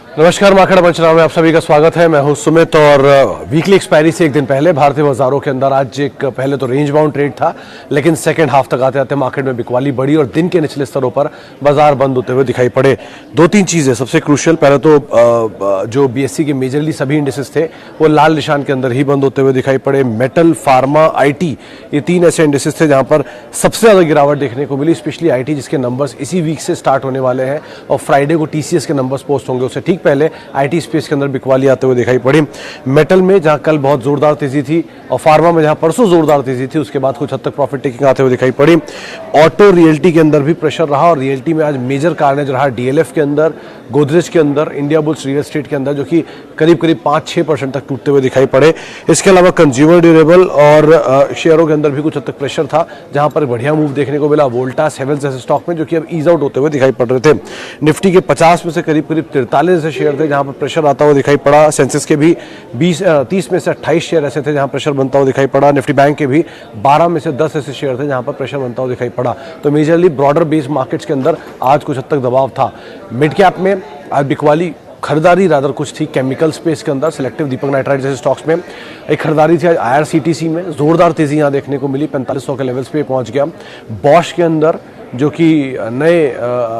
नमस्कार, मार्केट पंचनामे में आप सभी का स्वागत है। मैं हूं सुमित और वीकली एक्सपायरी से एक दिन पहले भारतीय बाजारों के अंदर आज एक पहले तो रेंज बाउंड ट्रेड था, लेकिन सेकंड हाफ तक आते आते मार्केट में बिकवाली बढ़ी और दिन के निचले स्तरों पर बाजार बंद होते हुए दिखाई पड़े। दो तीन चीजें सबसे क्रूशियल, पहले तो जो बीएससी के मेजरली सभी इंडेसेस थे वो लाल निशान के अंदर ही बंद होते हुए दिखाई पड़े। मेटल, फार्मा, आईटी, ये तीन ऐसे इंडेसेस थे जहां पर सबसे ज्यादा गिरावट देखने को मिली, स्पेशली आईटी जिसके नंबर्स इसी वीक से स्टार्ट होने वाले हैं और फ्राइडे को टीसीएस के नंबर्स पोस्ट होंगे। उससे ठीक पहले आईटी स्पेस के अंदर बिकवाली आते हुए दिखाई पड़ी। मेटल में जहां कल बहुत जोरदार तेजी थी और फार्मा में जहां परसों जोरदार तेजी थी, उसके बाद कुछ हद तक प्रॉफिट टेकिंग आते हुए दिखाई पड़ी। ऑटो रियल्टी के अंदर भी प्रेशर रहा और रियल्टी में आज मेजर कार्नेज रहा डीएलएफ के अंदर, गोदरेज के अंदर, इंडिया बुल्स रियल एस्टेट के अंदर, जो कि करीब करीब 5-6% तक टूटते हुए दिखाई पड़े। इसके अलावा कंज्यूमर ड्यूरेबल और शेयरों के अंदर भी कुछ हद तक प्रेशर था, जहां पर बढ़िया मूव देखने को मिला वोल्टास, हेवेल्स जैसे स्टॉक में, जो कि अब ईज आउट होते हुए दिखाई पड़ रहे थे। निफ्टी के 50 में से करीब करीब 43 ऐसे शेयर थे जहां पर प्रेशर आता हुआ दिखाई पड़ा। सेंसेक्स के भी 30 में से 28 शेयर ऐसे थे जहां प्रेशर बनता हुआ दिखाई पड़ा। निफ्टी बैंक के भी 12 में से 10 ऐसे शेयर थे जहां पर प्रेशर बनता हुआ दिखाई पड़ा। तो मेजरली ब्रॉडर बेस्ड मार्केट्स के अंदर आज कुछ हद तक दबाव था। मिड कैप में आज बिकवाली खरीदारी रादर कुछ थी। केमिकल स्पेस के अंदर सिलेक्टिव, दीपक नाइट्राइट जैसे स्टॉक्स में एक खरीदारी थी। आज आईआरसीटीसी में जोरदार तेजी यहां देखने को मिली, 4500 के लेवल्स पे पहुंच गया। बॉश के अंदर जो कि नए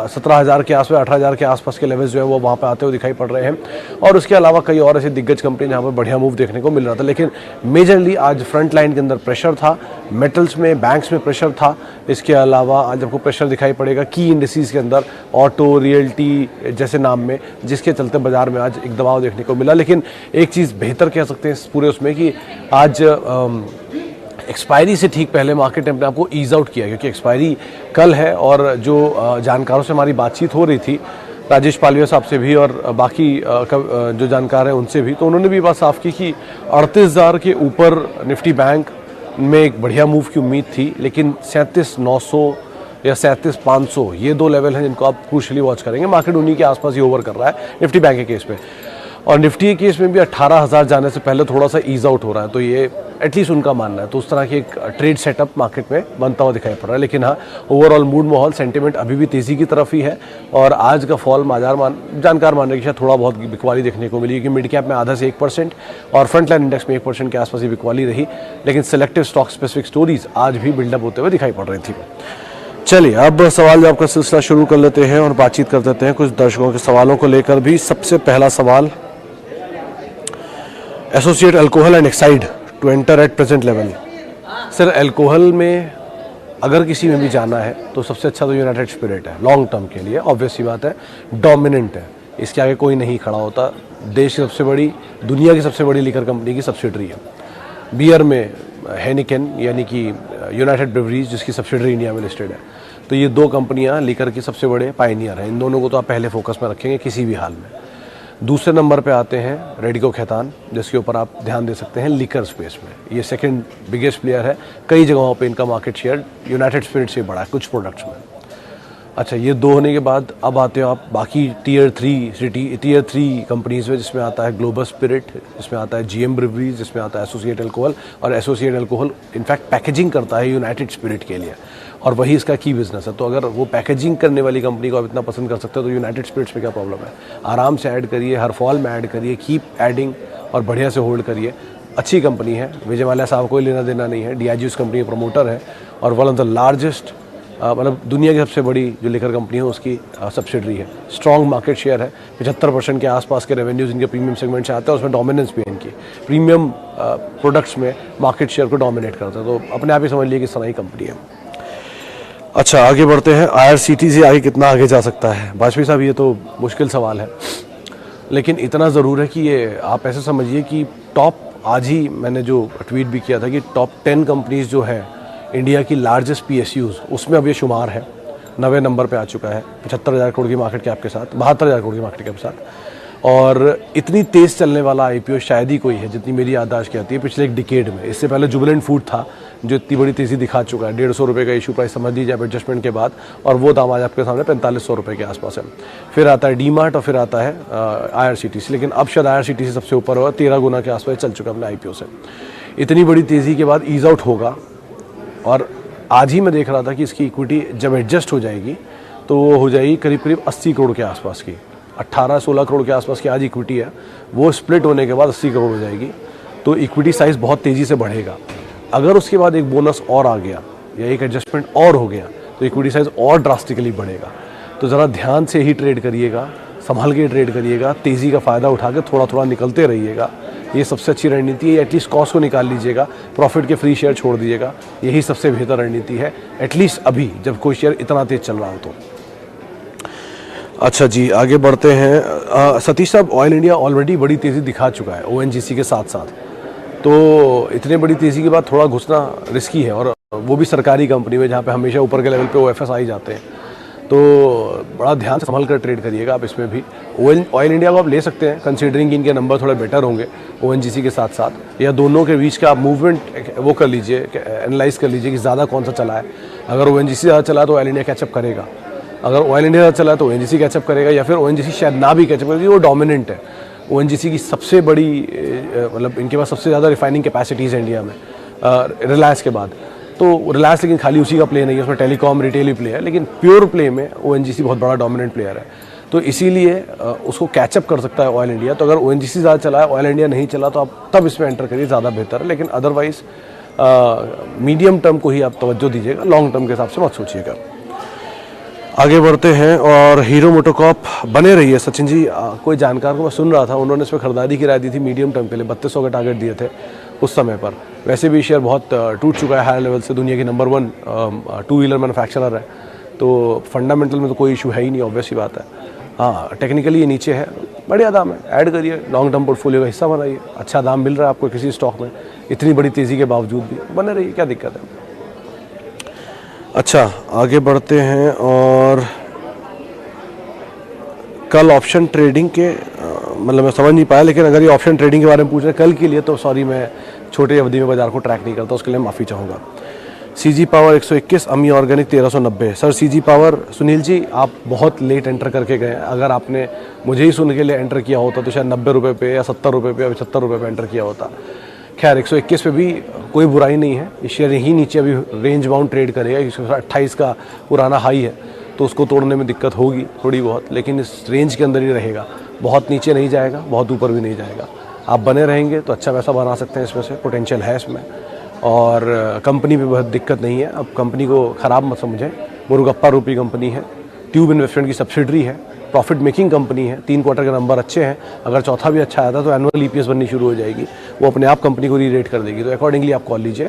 17,000 के आसपास, 18,000 के आसपास के लेवल्स जो है वो वहाँ पे आते हुए दिखाई पड़ रहे हैं। और उसके अलावा कई और ऐसी दिग्गज कंपनी जहाँ पर बढ़िया मूव देखने को मिल रहा था, लेकिन मेजरली आज फ्रंट लाइन के अंदर प्रेशर था। मेटल्स में, बैंक्स में प्रेशर था। इसके अलावा आज आपको प्रेशर दिखाई पड़ेगा की इंडस्ट्रीज के अंदर, ऑटो, रियल्टी जैसे नाम में, जिसके चलते बाजार में आज एक दबाव देखने को मिला। लेकिन एक चीज़ बेहतर कह सकते हैं इस पूरे उसमें कि आज एक्सपायरी से ठीक पहले मार्केट ने अपने आपको ईज आउट किया, क्योंकि एक्सपायरी कल है और जो जानकारों से हमारी बातचीत हो रही थी, राजेश पालविया साहब से भी और बाकी जो जानकार हैं उनसे भी, तो उन्होंने भी बात साफ की कि 38,000 के ऊपर निफ्टी बैंक में एक बढ़िया मूव की उम्मीद थी, लेकिन 37,900 या 37,500 ये दो लेवल हैं जिनको आप क्रूशियली वॉच करेंगे। मार्केट उन्हीं के आसपास ही ओवर कर रहा है निफ्टी बैंक के केस में, और निफ्टी के केस में भी 18,000 जाने से पहले थोड़ा सा ईज आउट हो रहा है। तो ये एटलीस्ट उनका मानना है। तो उस तरह की एक ट्रेड सेटअप मार्केट में बनता हुआ दिखाई पड़ रहा है। लेकिन हाँ, ओवरऑल मूड, माहौल, सेंटिमेंट अभी भी तेजी की तरफ ही है। और आज का फॉल जानकार मानने की शायद थोड़ा बहुत बिकवाली देखने को मिली, क्योंकि मिड कैप में आधा से 1% और फ्रंट लाइन इंडेक्स में 1% के आसपास ही बिकवाली रही। लेकिन सेलेक्टिव स्टॉक स्पेसिफिक स्टोरीज आज भी बिल्डअप होते हुए दिखाई पड़ रही थी। चलिए अब सवाल जवाब का सिलसिला शुरू कर लेते हैं और बातचीत कर देते हैं कुछ दर्शकों के सवालों को लेकर भी। सबसे पहला सवाल, associate alcohol and oxide to enter at present level. Sir, alcohol में अगर किसी में भी जाना है तो सबसे अच्छा तो यूनाइटेड स्पिरिट है लॉन्ग टर्म के लिए। ऑब्वियस सी बात है, डोमिनेंट है, इसके आगे कोई नहीं खड़ा होता। देश की सबसे बड़ी, दुनिया की सबसे बड़ी लीकर कंपनी की सब्सिडरी है। बियर में हेनिकेन यानी कि यूनाइटेड ब्रेवरीज, जिसकी सब्सिडरी इंडिया में लिस्टेड है। तो ये दो कंपनियां लीकर की सबसे बड़े पायनियर हैं। इन दोनों को तो आप पहले फोकस में रखेंगे किसी भी हाल में। दूसरे नंबर पे आते हैं रेडिको खैतान, जिसके ऊपर आप ध्यान दे सकते हैं लीकर स्पेस में। ये सेकंड बिगेस्ट प्लेयर है। कई जगहों पे इनका मार्केट शेयर यूनाइटेड स्पिरिट से बड़ा है कुछ प्रोडक्ट्स में। अच्छा, ये दो होने के बाद अब आते हो आप बाकी टीयर 3 कंपनीज में, जिसमें आता है ग्लोबल स्पिरिट, जिसमें आता है जीएम ब्रेवरीज, जिसमें आता है एसोसिएट अल्कोहल। और एसोसिएट अल्कोहल इनफैक्ट पैकेजिंग करता है यूनाइटेड स्पिरिट के लिए, और वही इसका की बिजनेस है। तो अगर वो पैकेजिंग करने वाली कंपनी को आप इतना पसंद कर सकते हो तो यूनाइटेड स्पिरिट्स में क्या प्रॉब्लम है। आराम से ऐड करिए, हर फॉल में ऐड करिए, कीप एडिंग और बढ़िया से होल्ड करिए। अच्छी कंपनी है, विजय माल्या साहब को लेना देना नहीं है। डीआईजी उस कंपनी के प्रमोटर है और वन ऑफ द लार्जेस्ट, मतलब दुनिया की सबसे बड़ी जो लिकर कंपनी है उसकी सब्सिडरी है। स्ट्रॉन्ग मार्केट शेयर है, 75% के आसपास के रेवेन्यूज इनके प्रीमियम सेगमेंट से आते हैं। उसमें डोमिनेंस भी है इनकी, प्रीमियम प्रोडक्ट्स में मार्केट शेयर को डोमिनेट करता है। तो अपने आप ही समझ लिए कि सही कंपनी है। अच्छा, आगे बढ़ते हैं। आईआरसीटीसी आगे कितना आगे जा सकता है? वाजपेयी साहब, ये तो मुश्किल सवाल है, लेकिन इतना ज़रूर है कि ये आप ऐसे समझिए कि टॉप, आज ही मैंने जो ट्वीट भी किया था कि टॉप 10 कंपनीज जो है इंडिया की लार्जेस्ट पीएसयूज, उसमें अब ये शुमार है। 90 नंबर पे आ चुका है 75,000 करोड़ की मार्केट कैप के साथ, 72,000 करोड़ की मार्केट कैप के साथ। और इतनी तेज़ चलने वाला आईपीओ शायद ही कोई है, जितनी मेरी याददाश्त कहती है पिछले एक डिकेड में। इससे पहले जुबिलेंट फूड था जो इतनी बड़ी तेज़ी दिखा चुका है। 150 रुपये का इशू प्राइस समझ लीजिए एडजस्टमेंट के बाद, और वो दाम आज आपके सामने 4500 रुपये के आसपास है। फिर आता है डीमार्ट और फिर आता है आईआरसीटीसी, लेकिन अब शायद आईआरसीटीसी सबसे ऊपर होगा, 13 गुना के आसपास चल चुका है अपने आईपीओ से। इतनी बड़ी तेज़ी के बाद ईज आउट होगा, और आज ही मैं देख रहा था कि इसकी इक्विटी जब एडजस्ट हो जाएगी तो वो हो जाएगी करीब करीब 80 करोड़ के आसपास की। 18-16 करोड़ के आसपास की आज इक्विटी है, वो स्प्लिट होने के बाद 80 करोड़ हो जाएगी। तो इक्विटी साइज़ बहुत तेज़ी से बढ़ेगा। अगर उसके बाद एक बोनस और आ गया या एक एडजस्टमेंट और हो गया तो इक्विटी साइज़ और ड्रास्टिकली बढ़ेगा। तो ज़रा ध्यान से ही ट्रेड करिएगा, संभाल के ट्रेड करिएगा, तेज़ी का फ़ायदा उठा के थोड़ा थोड़ा निकलते रहिएगा। ये सबसे अच्छी रणनीति है। एटलीस्ट कॉस्ट को निकाल लीजिएगा, प्रॉफिट के फ्री शेयर छोड़ दीजिएगा, यही सबसे बेहतर रणनीति है, एटलीस्ट अभी जब कोई शेयर इतना तेज चल रहा हो तो। अच्छा जी, आगे बढ़ते हैं। सतीश साहब, ऑयल इंडिया ऑलरेडी बड़ी तेज़ी दिखा चुका है ONGC के साथ साथ, तो इतने बड़ी तेज़ी के बाद थोड़ा घुसना रिस्की है, और वो भी सरकारी कंपनी में जहाँ पे हमेशा ऊपर के लेवल पे OFS आ ही जाते हैं। तो बड़ा ध्यान से संभल कर ट्रेड करिएगा आप इसमें भी। ऑयल इंडिया को आप ले सकते हैं, कंसीडरिंग इनके नंबर थोड़े बेटर होंगे ONGC के साथ साथ, या दोनों के बीच का आप मूवमेंट वो कर लीजिए, एनालाइज कर लीजिए कि ज़्यादा कौन सा चला है। अगर ONGC ज़्यादा चला तो ऑयल इंडिया कैचअप करेगा, अगर ऑयल इंडिया ज़्यादा चला तो ONGC कैचअप करेगा, या फिर ONGC शायद ना भी कैचअप करेगी, वो डोमिनेंट है। ONGC की सबसे बड़ी मतलब इनके पास सबसे ज़्यादा रिफाइनिंग कैपेसिटीज़ है इंडिया में रिलायंस के बाद। तो रिलायंस लेकिन खाली उसी का प्ले नहीं है, उसमें टेलीकॉम रिटेल भी प्ले है, लेकिन प्योर प्ले में ONGC बहुत बड़ा डोमिनेंट प्लेयर है। तो इसीलिए उसको कैचअप कर सकता है ऑयल इंडिया। तो अगर ONGC ज़्यादा चला है, ऑयल इंडिया नहीं चला, तो आप तब इसमें एंटर करिए, ज़्यादा बेहतर है। लेकिन अदरवाइज़ मीडियम टर्म को ही आप तवज्जो दीजिएगा, लॉन्ग टर्म के हिसाब से मत सोचिएगा। आगे बढ़ते हैं, और हीरो मोटोकॉर्प बने रही है। सचिन जी, कोई जानकार को मैं सुन रहा था, उन्होंने इसमें खरीदारी की राय दी थी मीडियम टर्म के लिए, 3200 के टारगेट दिए थे उस समय पर। वैसे भी शेयर बहुत टूट चुका है हायर लेवल से, दुनिया की नंबर 1 टू व्हीलर मैन्युफैक्चरर है, तो फंडामेंटल में तो कोई इशू है ही नहीं, ऑब्वियस ही बात है। हाँ, टेक्निकली ये नीचे है, बढ़िया दाम है, ऐड करिए, लॉन्ग टर्म पोर्टफोलियो का हिस्सा बनाइए। अच्छा दाम मिल रहा है आपको किसी स्टॉक में, इतनी बड़ी तेज़ी के बावजूद भी बने रहिए, क्या दिक्कत है। अच्छा, आगे बढ़ते हैं, और कल ऑप्शन ट्रेडिंग के मतलब मैं समझ नहीं पाया, लेकिन अगर ये ऑप्शन ट्रेडिंग के बारे में पूछ रहे हैं कल के लिए, तो सॉरी, मैं छोटे अवधि में बाजार को ट्रैक नहीं करता, उसके लिए माफ़ी चाहूँगा। CG power 121, Ami organic 1390। Sir CG power, Sunil ji आप बहुत लेट एंटर करके गए हैं। अगर आपने मुझे ही सुन के लिए एंटर किया होता तो शायद 90 रुपये पे या 70 रुपये पे या 75 रुपये पे एंटर किया होता। खैर 121 पे भी कोई बुराई नहीं है, इस शेयर यहीं नीचे अभी रेंज बाउंड ट्रेड करेगा। 128 का पुराना हाई है, तो उसको तोड़ने में दिक्कत होगी थोड़ी बहुत, लेकिन इस रेंज के अंदर ही रहेगा, बहुत नीचे नहीं जाएगा, बहुत ऊपर भी नहीं जाएगा। आप बने रहेंगे तो अच्छा पैसा बना सकते हैं, इसमें से पोटेंशियल है इसमें, और कंपनी भी बहुत दिक्कत नहीं है। अब कंपनी को ख़राब मत समझें, मुरुगप्पा रूपी कंपनी है, ट्यूब इन्वेस्टमेंट की सब्सिडरी है, प्रॉफिट मेकिंग कंपनी है, 3 क्वार्टर के नंबर अच्छे हैं। अगर चौथा भी अच्छा आया था तो एनुअल EPS बननी शुरू हो जाएगी, वो अपने आप कंपनी को री रेट कर देगी, तो अकॉर्डिंगली आप कॉल लीजिए,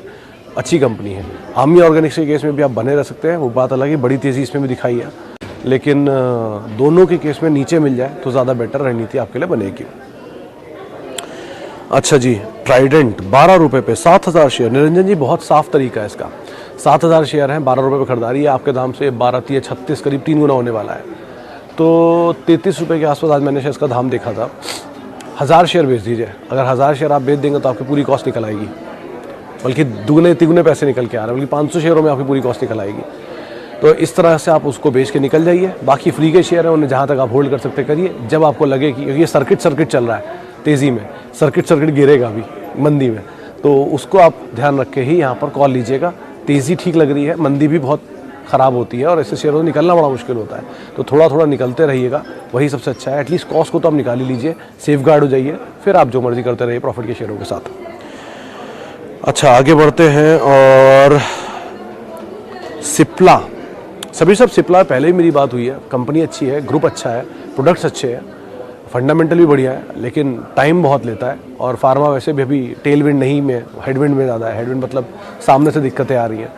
अच्छी कंपनी है। आमी ऑर्गेनिक्स के केस में भी आप बने रह सकते हैं, वो बात अलग है, बड़ी तेज़ी इसमें भी दिखाई है, लेकिन दोनों के केस में नीचे मिल जाए तो ज़्यादा बेटर रणनीति आपके लिए बनेगी। अच्छा जी, ट्राइडेंट 12 रुपये पे 7000 शेयर। निरंजन जी बहुत साफ तरीका है इसका, 7000 शेयर हैं, 12 रुपये पे खरीदारी है, आपके दाम से 12 36 करीब 3 गुना होने वाला है। तो 33 रुपये के आसपास आज मैंने इसका दाम देखा था। 1000 शेयर बेच दीजिए, अगर 1000 शेयर आप बेच देंगे तो आपकी पूरी कॉस्ट निकल आएगी, बल्कि दुगने तिगुने पैसे निकल के आ रहे हैं, बल्कि 500 शेयरों में आपकी पूरी कॉस्ट निकल आएगी। तो इस तरह से आप उसको बेच के निकल जाइए। बाकी फ्री के शेयर हैं, उन्हें जहाँ तक आप होल्ड कर सकते करिए, जब आपको लगे कि ये सर्किट चल रहा है तेज़ी में, सर्किट गिरेगा अभी मंदी में, तो उसको आप ध्यान रख के ही यहाँ पर कॉल लीजिएगा। तेज़ी ठीक लग रही है, मंदी भी बहुत ख़राब होती है और ऐसे शेयरों से निकलना बड़ा मुश्किल होता है, तो थोड़ा थोड़ा निकलते रहिएगा, वही सबसे अच्छा है। एटलीस्ट कॉस्ट को तो आप निकाल ही लीजिए, सेफ गार्ड हो जाइए, फिर आप जो मर्जी करते रहिए प्रॉफिट के शेयरों के साथ। अच्छा, आगे बढ़ते हैं, और सिप्ला, सभी सब सिप्ला पहले ही मेरी बात हुई है, कंपनी अच्छी है, ग्रुप अच्छा है, प्रोडक्ट्स अच्छे हैं, फंडामेंटल भी बढ़िया है, लेकिन टाइम बहुत लेता है। और फार्मा वैसे भी अभी टेल विंड नहीं में, हेडविंड में ज़्यादा है, हेडविंड मतलब सामने से दिक्कतें आ रही हैं,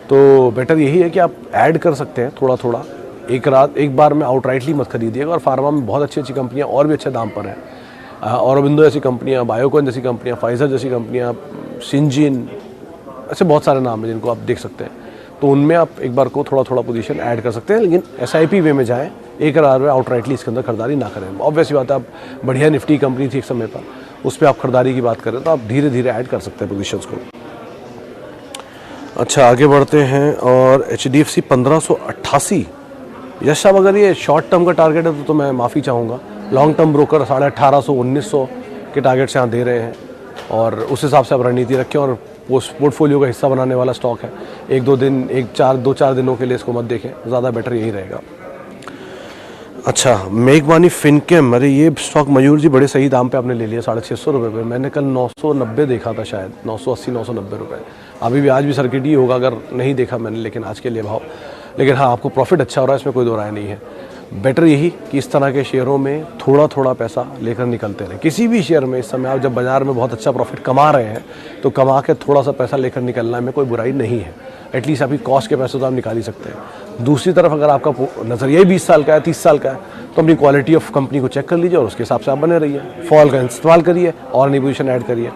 तो बेटर यही है कि आप ऐड कर सकते हैं थोड़ा थोड़ा, एक बार में आउटराइटली मत खरीदिएगा। और फार्मा में बहुत अच्छी अच्छी कंपनियाँ और भी अच्छे दाम पर हैं, औरबिंदो जैसी कंपनियाँ, बायोकॉन जैसी कंपनियाँ, फाइजर जैसी कंपनियाँ, सिंजिन, ऐसे बहुत सारे नाम हैं जिनको आप देख सकते हैं, तो उनमें आप एक बार को थोड़ा थोड़ा पोजीशन ऐड कर सकते हैं, लेकिन SIP वे में जाएं, एक बार में आउटराइटली इसके अंदर खरीदारी ना करें। ऑब्वियस बात है, आप बढ़िया निफ्टी कंपनी थी एक समय पर, उस पर आप खरीदारी की बात करें तो आप धीरे धीरे ऐड कर सकते हैं पोजीशंस को। अच्छा, आगे बढ़ते हैं, और HDFC 1588। यश साहब, अगर ये शॉर्ट टर्म का टारगेट है तो मैं माफ़ी चाहूँगा, लॉन्ग टर्म ब्रोकर 1850 1900 के टारगेट से यहाँ दे रहे हैं, और उस हिसाब से आप रणनीति रखें, और पोर्टफोलियो का हिस्सा बनाने वाला स्टॉक है। 1-2 दिन, 2-4 दिनों के लिए इसको मत देखें, ज़्यादा बेटर यही रहेगा। अच्छा, मेघमानी फिनकेम, अरे ये स्टॉक मयूर जी बड़े सही दाम पे आपने ले लिया, 650 रुपये पे। मैंने कल 990 देखा था शायद, 980 990 रुपये। अभी भी आज भी सर्किट ही होगा अगर नहीं देखा मैंने, लेकिन आज के लिए भाव। लेकिन हाँ, आपको प्रॉफिट अच्छा हो रहा है, इसमें कोई दो राय नहीं है। बेटर यही कि इस तरह के शेयरों में थोड़ा थोड़ा पैसा लेकर निकलते रहें। किसी भी शेयर में इस समय आप जब बाजार में बहुत अच्छा प्रॉफिट कमा रहे हैं तो कमा के थोड़ा सा पैसा लेकर निकलना में कोई बुराई नहीं है। एटलीस्ट आपकी कॉस्ट के पैसे तो आप निकाल ही सकते हैं। दूसरी तरफ अगर आपका नज़रिया ही 20 साल का है, 30 साल का है, तो अपनी क्वालिटी ऑफ कंपनी को चेक कर लीजिए और उसके हिसाब से आप बने रहिए। फॉल का इस्तेमाल करिए और नई पोजीशन ऐड करिए।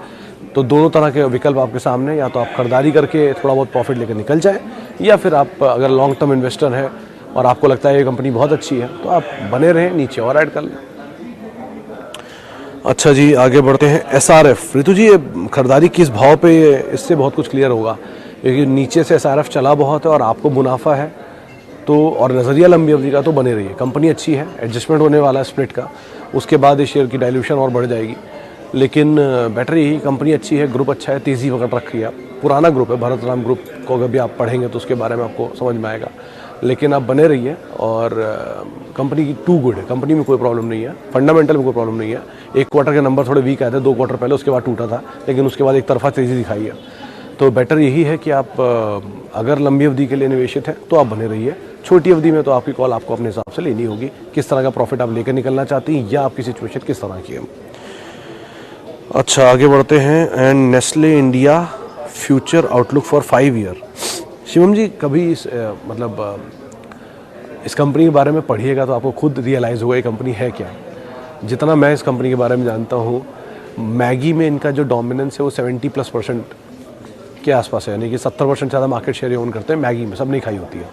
तो दोनों तरह के विकल्प आपके सामने, या तो आप खरीदारी करके थोड़ा बहुत प्रॉफिट लेकर निकल जाए, या फिर आप अगर लॉन्ग टर्म इन्वेस्टर हैं और आपको लगता है ये कंपनी बहुत अच्छी है तो आप बने रहें, नीचे और ऐड कर लें। अच्छा जी, आगे बढ़ते हैं। SRF, ऋतु जी ये खरीदारी किस भाव पे, इससे बहुत कुछ क्लियर होगा, क्योंकि नीचे से SRF चला बहुत है और आपको मुनाफा है तो, और नज़रिया लंबी अवधि का, तो बने रहिए। कंपनी अच्छी है, एडजस्टमेंट होने वाला है स्प्लिट का, उसके बाद इस शेयर की डाइल्यूशन और बढ़ जाएगी। लेकिन बेटर यही, कंपनी अच्छी है, ग्रुप अच्छा है, तेज़ी पकड़ रखी है। पुराना ग्रुप है, भरत राम ग्रुप को अगर भी आप पढ़ेंगे तो उसके बारे में आपको समझ में आएगा। लेकिन आप बने रहिए और कंपनी की टू गुड है, कंपनी में कोई प्रॉब्लम नहीं है, फंडामेंटल में कोई प्रॉब्लम नहीं है। एक क्वार्टर के नंबर थोड़े वीक आए थे 2 क्वार्टर पहले, उसके बाद टूटा था, लेकिन उसके बाद एक तरफा तेज़ी दिखाई है। तो बेटर यही है कि आप अगर लंबी अवधि के लिए निवेशित हैं तो आप बने रहिए। छोटी अवधि में तो आपकी कॉल आपको अपने हिसाब से लेनी होगी, किस तरह का प्रॉफिट आप लेकर निकलना चाहती हैं या आपकी सिचुएशन किस तरह की है। अच्छा, आगे बढ़ते हैं। And Nestle India future outlook for 5 year. Shivam ji, कभी इस कंपनी के बारे में पढ़िएगा तो आपको खुद रियलाइज़ होगा ये कंपनी है क्या। जितना मैं इस कंपनी के बारे में जानता हूँ, मैगी में इनका जो डोमिनेंस है वो 70+% के आसपास है, यानी कि 70% ज़्यादा मार्केट शेयर ओन करते हैं मैगी में, सब नहीं खाई होती है।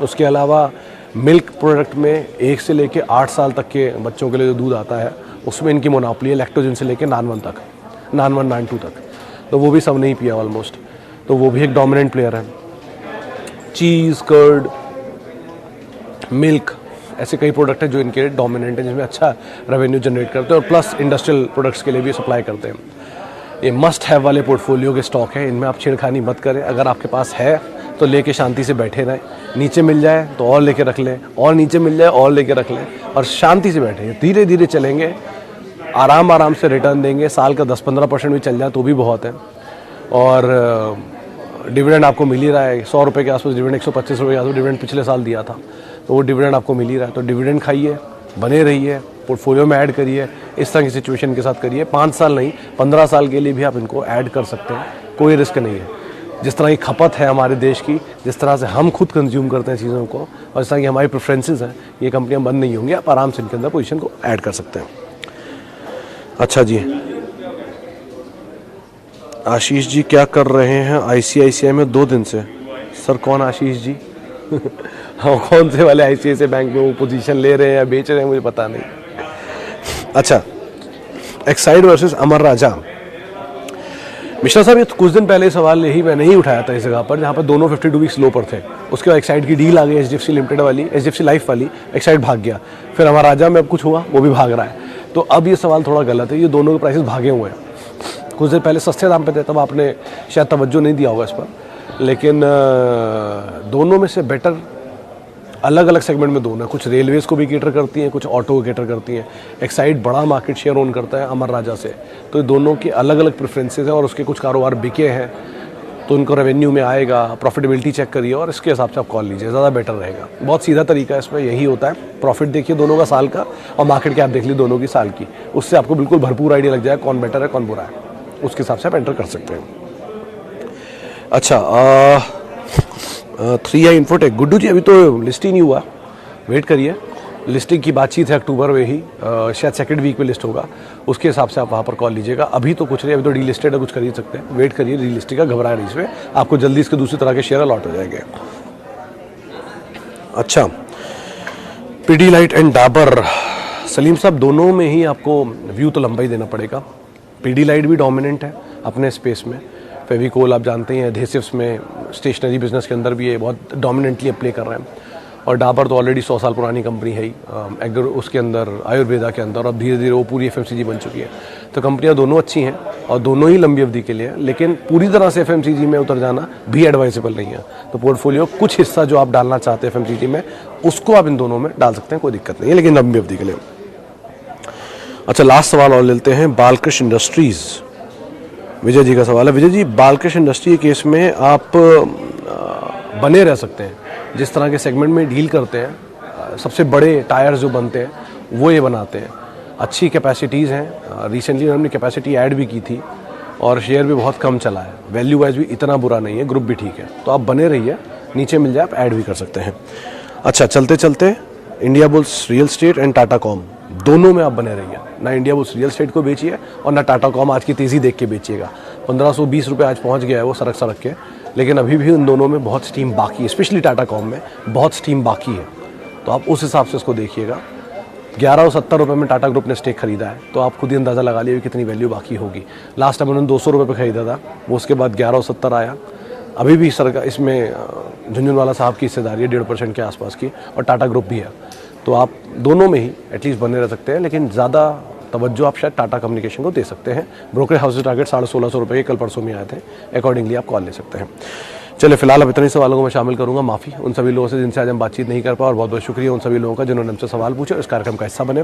उसके अलावा मिल्क प्रोडक्ट में 1 से लेके 8 साल तक के बच्चों के लिए जो दूध आता है उसमें इनकी मोनोपोली है, लैक्टोजन से लेके नान 1 तक, नान 1 नान 2 तक, तो वो भी सब नहीं पिया ऑलमोस्ट, तो वो भी एक डोमिनेंट प्लेयर है। चीज़, कर्ड, मिल्क, ऐसे कई प्रोडक्ट हैं जो इनके डोमिनेंट हैं, जिसमें अच्छा रेवेन्यू जनरेट करते हैं और प्लस इंडस्ट्रियल प्रोडक्ट्स के लिए भी सप्लाई करते हैं। ये मस्ट हैव वाले पोर्टफोलियो के स्टॉक हैं, इनमें आप छेड़खानी मत करें। अगर आपके पास है तो लेके शांति से बैठे रहें, नीचे मिल जाए तो और लेके रख लें, और नीचे मिल जाए और लेके रख लें, और शांति से बैठे। धीरे धीरे चलेंगे, आराम से रिटर्न देंगे। साल का 10-15% भी चल जाए तो भी बहुत है। और डिविडेंड आपको मिल ही रहा है, 100 रुपये के आसपास डिविडेंड, 125 रुपये के आसपास डिविडेंड पिछले साल दिया था, तो वो डिविडेंड आपको मिल ही रहा है। तो डिविडेंड खाइए, बने रहिए, पोर्टफोलियो में ऐड करिए, इस तरह की सिचुएशन के साथ करिए। 5 साल नहीं, 15 साल के लिए भी आप इनको ऐड कर सकते हैं, कोई रिस्क नहीं है। जिस तरह की खपत है हमारे देश की, जिस तरह से हम खुद कंज्यूम करते हैं चीज़ों को, और जिस तरह की हमारी प्रेफरेंसेस हैं, ये कंपनियां बंद नहीं होंगी, आप आराम से इनके अंदर पोजीशन को ऐड कर सकते हैं। अच्छा जी, आशीष जी क्या कर रहे हैं ICICI में 2 दिन से? सर कौन आशीष जी? हाँ, कौन से वाले ICICI बैंक में वो पोजीशन ले रहे हैं या बेच रहे हैं, मुझे पता नहीं। अच्छा, एक्साइड वर्सेस अमर राजा। मिश्रा साहब, ये कुछ दिन पहले सवाल यही मैंने ही उठाया था इस जगह पर, जहाँ पर दोनों 52 वीक्स लो पर थे। उसके बाद एक्साइड की डील आ गई, HDFC लिमिटेड वाली, HDFC लाइफ वाली, एक्साइड भाग गया। फिर अमर राजा में अब कुछ हुआ, वो भी भाग रहा है। तो अब ये सवाल थोड़ा गलत है, ये दोनों के प्राइसेस भागे हुए हैं। कुछ देर पहले सस्ते दाम पे थे, तब आपने शायद तवज्जो नहीं दिया होगा इस पर, लेकिन दोनों में से बेटर अलग अलग सेगमेंट में दोनों है। कुछ रेलवेज़ को भी केटर करती हैं, कुछ ऑटो को केटर करती हैं। एक्साइड बड़ा मार्केट शेयर ओन करता है अमर राजा से, तो दोनों के अलग अलग प्रेफरेंसेस हैं और उसके कुछ कारोबार बिके हैं, तो उनको रेवेन्यू में आएगा। प्रॉफिटेबिलिटी चेक करिए और इसके हिसाब से आप कॉल लीजिए, ज़्यादा बेटर रहेगा। बहुत सीधा तरीका है इसमें, यही होता है। प्रॉफिट देखिए दोनों का साल का, और मार्केट कैप देख लीजिए दोनों की साल की, उससे आपको बिल्कुल भरपूर आइडिया लग जाएगा कौन बेटर है कौन बुरा है, उसके हिसाब से आप एंटर कर सकते हैं। अच्छा, 3i इन्फोटेक, गुड्डू जी अभी तो लिस्ट ही नहीं हुआ, वेट करिए। लिस्टिंग की बातचीत है अक्टूबर में ही, शायद सेकंड वीक में लिस्ट होगा, उसके हिसाब से आप वहाँ पर कॉल लीजिएगा। अभी तो कुछ नहीं, अभी तो डीलिस्टेड है, कुछ खरीद सकते हैं, वेट करिए। डीलिस्टिंग का घबराए नहीं, इसमें आपको जल्दी इसके दूसरी तरह के शेयर अलॉट हो जाएंगे। अच्छा, पीडीलाइट एंड डाबर, सलीम साहब दोनों में ही आपको व्यू तो लंबा ही देना पड़ेगा। पीडीलाइट भी डोमिनेंट है अपने स्पेस में, फेविकोल आप जानते हैं, एडहेसिव्स में, स्टेशनरी बिजनेस के अंदर भी ये बहुत डोमिनेंटली प्ले कर रहे हैं। और डाबर तो ऑलरेडी 100 साल पुरानी कंपनी है ही, एग्रो उसके अंदर आयुर्वेदा के अंदर, और धीरे धीरे वो पूरी एफएमसीजी बन चुकी है। तो कंपनियां दोनों अच्छी हैं और दोनों ही लंबी अवधि के लिए है, लेकिन पूरी तरह से एफएमसीजी में उतर जाना भी एडवाइजेबल नहीं है। तो पोर्टफोलियो कुछ हिस्सा जो आप डालना चाहते हैं एफएमसीजी में, उसको आप इन दोनों में डाल सकते हैं, कोई दिक्कत नहीं है, लेकिन लंबी अवधि के लिए। अच्छा, लास्ट सवाल और लेते हैं, बालकृष्ण इंडस्ट्रीज, विजय जी का सवाल है। विजय जी, बालकृष्ण इंडस्ट्री के केस में आप बने रह सकते हैं, जिस तरह के सेगमेंट में डील करते हैं, सबसे बड़े टायर्स जो बनते हैं वो ये बनाते हैं, अच्छी कैपेसिटीज़ हैं, रिसेंटली उन्होंने कैपेसिटी ऐड भी की थी और शेयर भी बहुत कम चला है, वैल्यू वाइज भी इतना बुरा नहीं है, ग्रुप भी ठीक है, तो आप बने रहिए, नीचे मिल जाए आप ऐड भी कर सकते हैं। अच्छा, चलते चलते India bulls real estate and Tata com, दोनों में आप बने रहिए, ना इंडिया बुल्स रियल एस्टेट को बेचिए और ना टाटा कॉम आज की तेज़ी देख के बेचिएगा। 1520 रुपये आज पहुंच गया है वो सरक सरक के, लेकिन अभी भी उन दोनों में बहुत स्टीम बाकी है, स्पेशली टाटा कॉम में बहुत स्टीम बाकी है, तो आप उस हिसाब से उसको देखिएगा। 1170 रुपये में टाटा ग्रुप ने स्टेक खरीदा है, तो आप खुद ही अंदाज़ा लगा लिए कितनी वैल्यू बाकी होगी। लास्ट टाइम उन्होंने 200 रुपये पर खरीदा था, वो उसके बाद 1170 आया। अभी भी सरकार इसमें झुंझुनवाला साहब की हिस्सेदारी है 1.5% के आसपास की, और टाटा ग्रुप भी है, तो आप दोनों में ही एटलीस्ट बने रह सकते हैं, लेकिन ज़्यादा तवज्जो आप शायद टाटा कम्युनिकेशन को दे सकते हैं। ब्रोकरेज हाउस टारगेट 1650 रुपये कल परसों में आए थे, अकॉर्डिंगली आप कॉल ले सकते हैं। चलिए, फिलहाल अब इतने सवालों को मैं शामिल करूंगा, माफ़ी उन सभी लोगों से जिनसे आज हम बातचीत नहीं कर पाए, और बहुत बहुत शुक्रिया उन सभी लोगों का जिन्होंने हमसे सवाल पूछे, इस कार्यक्रम का हिस्सा बने।